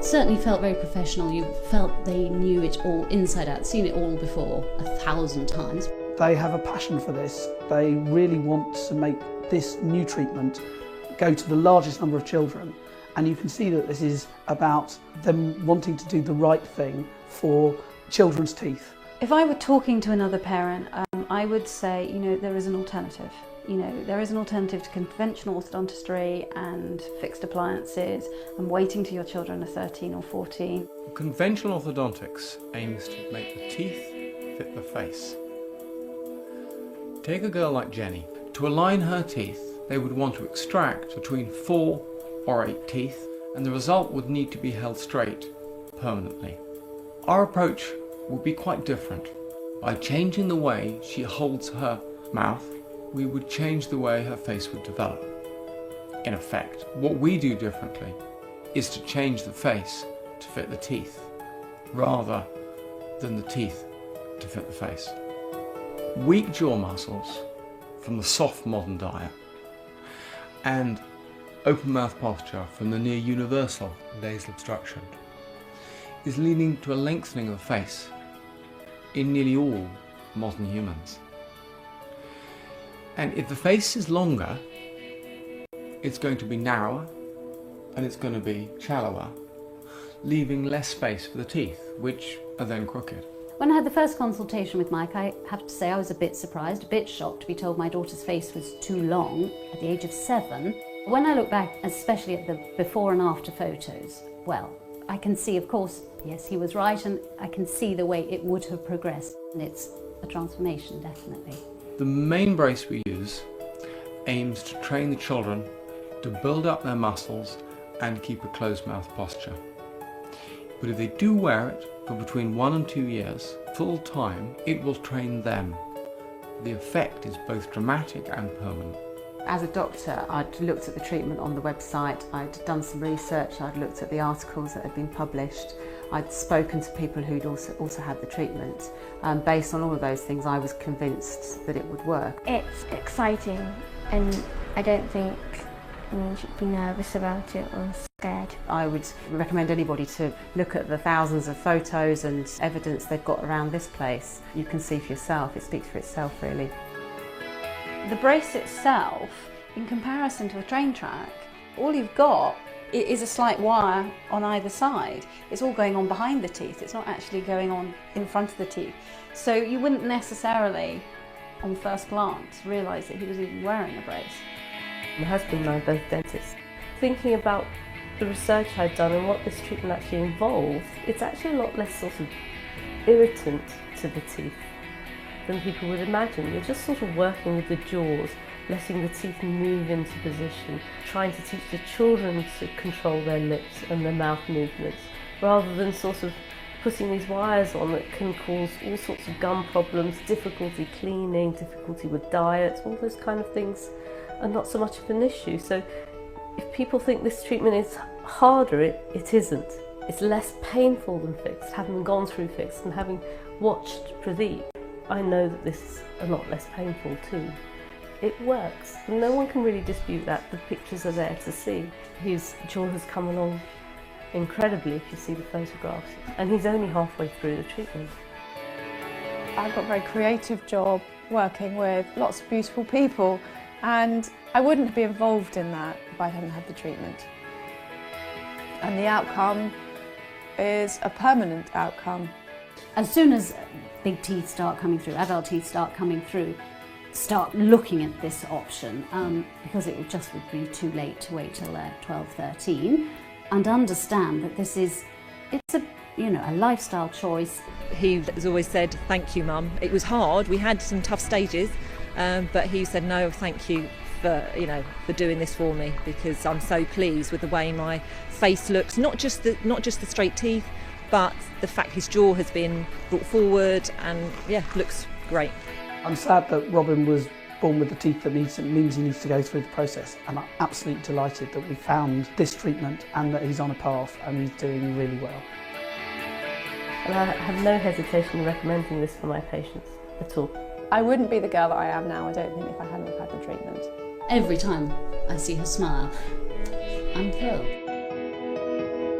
certainly felt very professional. You felt they knew it all inside out, seen it all before 1,000 times. They have a passion for this. They really want to make this new treatment go to the largest number of children, and you can see that this is about them wanting to do the right thing for children's teeth. If I were talking to another parent, I would say, there is an alternative. There is an alternative to conventional orthodontistry and fixed appliances and waiting till your children are 13 or 14. Conventional orthodontics aims to make the teeth fit the face. Take a girl like Jenny. To align her teeth, they would want to extract between 4 or 8 teeth, and the result would need to be held straight permanently. Our approach would be quite different. By changing the way she holds her mouth, we would change the way her face would develop. In effect, what we do differently is to change the face to fit the teeth, rather than the teeth to fit the face. Weak jaw muscles from the soft modern diet and open mouth posture from the near universal nasal obstruction is leading to a lengthening of the face in nearly all modern humans. And if the face is longer, it's going to be narrower and it's going to be shallower, leaving less space for the teeth, which are then crooked. When I had the first consultation with Mike, I have to say I was a bit surprised, a bit shocked to be told my daughter's face was too long at the age of 7. When I look back, especially at the before and after photos, well, I can see, of course, yes, he was right, and I can see the way it would have progressed. And it's a transformation, definitely. The main brace we use aims to train the children to build up their muscles and keep a closed mouth posture. But if they do wear it for between 1 and 2 years, full time, it will train them. The effect is both dramatic and permanent. As a doctor, I'd looked at the treatment on the website, I'd done some research, I'd looked at the articles that had been published, I'd spoken to people who'd also had the treatment. Based on all of those things, I was convinced that it would work. It's exciting, and I don't think you should be nervous about it or scared. I would recommend anybody to look at the thousands of photos and evidence they've got around this place. You can see for yourself, it speaks for itself really. The brace itself, in comparison to a train track, all you've got is a slight wire on either side. It's all going on behind the teeth, it's not actually going on in front of the teeth. So you wouldn't necessarily, on first glance, realise that he was even wearing a brace. My husband and I are both dentists. Thinking about the research I've done and what this treatment actually involves, it's actually a lot less sort of irritant to the teeth than people would imagine. You're just sort of working with the jaws, letting the teeth move into position, trying to teach the children to control their lips and their mouth movements, rather than sort of putting these wires on that can cause all sorts of gum problems, difficulty cleaning, difficulty with diet, all those kind of things are not so much of an issue. So if people think this treatment is harder, it isn't. It's less painful than fixed. Having gone through fixed and having watched Pradeep, I know that this is a lot less painful too. It works. No one can really dispute that. The pictures are there to see. His jaw has come along incredibly if you see the photographs, and he's only halfway through the treatment. I've got a very creative job working with lots of beautiful people, and I wouldn't be involved in that if I hadn't had the treatment. And the outcome is a permanent outcome. As soon as big teeth start coming through, adult teeth start coming through, start looking at this option, because it just would be too late to wait till they're 12, 13, and understand that it's a lifestyle choice. He has always said, "Thank you, Mum." It was hard. We had some tough stages, but he said, "No, thank you for doing this for me, because I'm so pleased with the way my face looks. Not just the straight teeth, but the fact his jaw has been brought forward, and looks great." I'm sad that Robin was born with the teeth that means he needs to go through the process, and I'm absolutely delighted that we found this treatment and that he's on a path and he's doing really well. And I have no hesitation in recommending this for my patients at all. I wouldn't be the girl that I am now, I don't think, if I hadn't had the treatment. Every time I see her smile, I'm thrilled.